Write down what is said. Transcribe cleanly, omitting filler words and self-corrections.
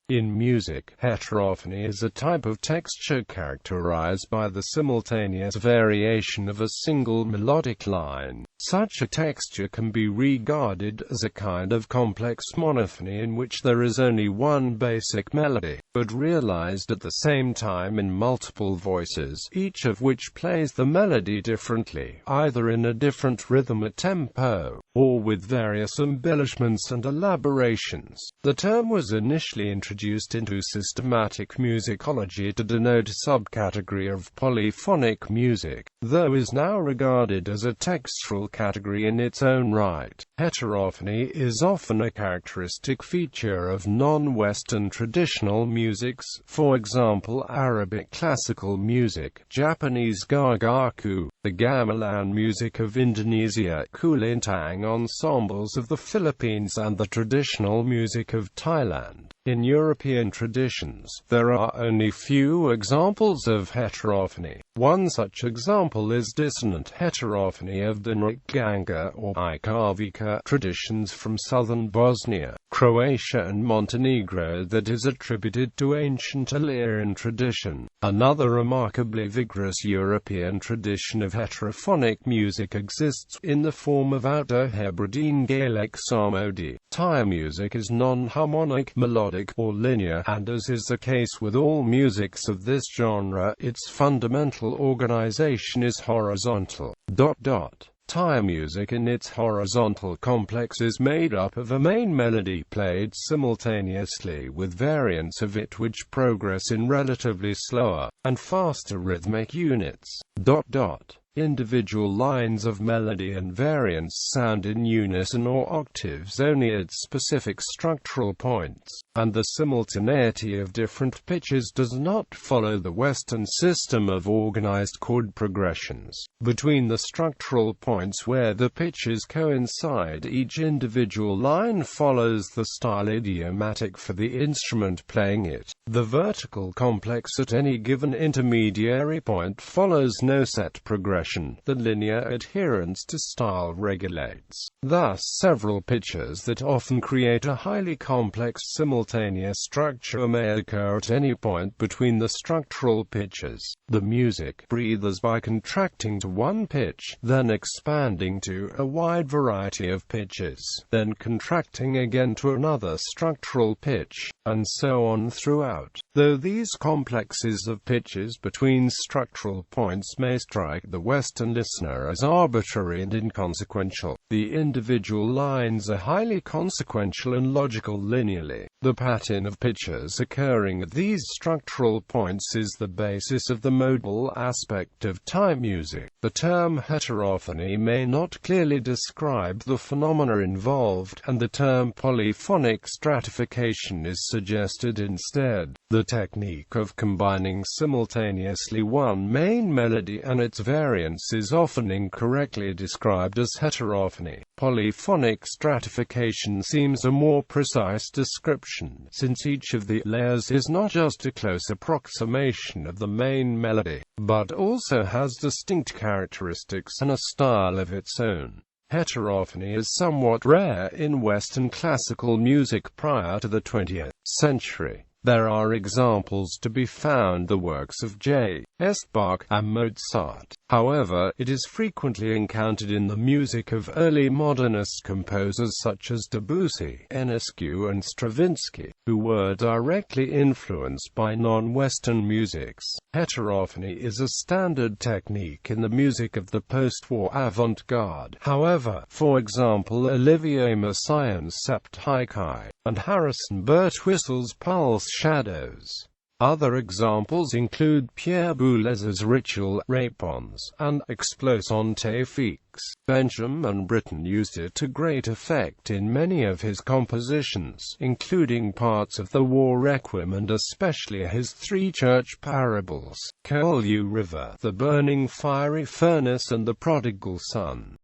In music, heterophony is a type of texture characterized by the simultaneous variation of a single melodic line. Such a texture can be regarded as a kind of complex monophony in which there is only one basic melody, but realized at the same time in multiple voices, each of which plays the melody differently, either in a different rhythm or tempo, or with various embellishments and elaborations. The term was initially introduced into systematic musicology to denote a subcategory of polyphonic music, though is now regarded as a textural category in its own right. Heterophony is often a characteristic feature of non-Western traditional musics, for example Arabic classical music, Japanese Gagaku, the gamelan music of Indonesia, kulintang ensembles of the Philippines, and the traditional music of Thailand. In European traditions, there are only few examples of heterophony. One such example is dissonant heterophony of the Ganga or Ikavika traditions from southern Bosnia, Croatia and Montenegro that is attributed to ancient Illyrian tradition. Another remarkably vigorous European tradition of heterophonic music exists in the form of Outer Hebridean Gaelic psalmody. Thai music is non-harmonic, melodic, or linear, and as is the case with all musics of this genre, its fundamental organization is horizontal. Thai music in its horizontal complex is made up of a main melody played simultaneously with variants of it which progress in relatively slower and faster rhythmic units. Individual lines of melody and variants sound in unison or octaves only at specific structural points, and the simultaneity of different pitches does not follow the Western system of organized chord progressions. Between the structural points where the pitches coincide, each individual line follows the style idiomatic for the instrument playing it. The vertical complex at any given intermediary point follows no set progression. The linear adherence to style regulates. Thus, several pitches that often create a highly complex simultaneous structure may occur at any point between the structural pitches. The music breathes by contracting to one pitch, then expanding to a wide variety of pitches, then contracting again to another structural pitch, and so on throughout. Though these complexes of pitches between structural points may strike the Western listener as arbitrary and inconsequential, the individual lines are highly consequential and logical linearly. The pattern of pitches occurring at these structural points is the basis of the modal aspect of Thai music. The term heterophony may not clearly describe the phenomena involved, and the term polyphonic stratification is suggested instead. The technique of combining simultaneously one main melody and its variants is often incorrectly described as heterophony. Polyphonic stratification seems a more precise description, since each of the layers is not just a close approximation of the main melody, but also has distinct characteristics and a style of its own. Heterophony is somewhat rare in Western classical music prior to the 20th century. There are examples to be found the works of J.S. Bach and Mozart. However, it is frequently encountered in the music of early modernist composers such as Debussy, Enescu and Stravinsky, who were directly influenced by non-Western musics. Heterophony is a standard technique in the music of the post-war avant-garde. However, for example Olivier Messiaen's Sept Haikai, and Harrison Birtwistle's Pulse Shadows. Other examples include Pierre Boulez's Ritual, Réponse, and Explosion Fixe. Benjamin Britten used it to great effect in many of his compositions, including parts of the War Requiem and especially his three church parables, Curlew River, The Burning Fiery Furnace and The Prodigal Son.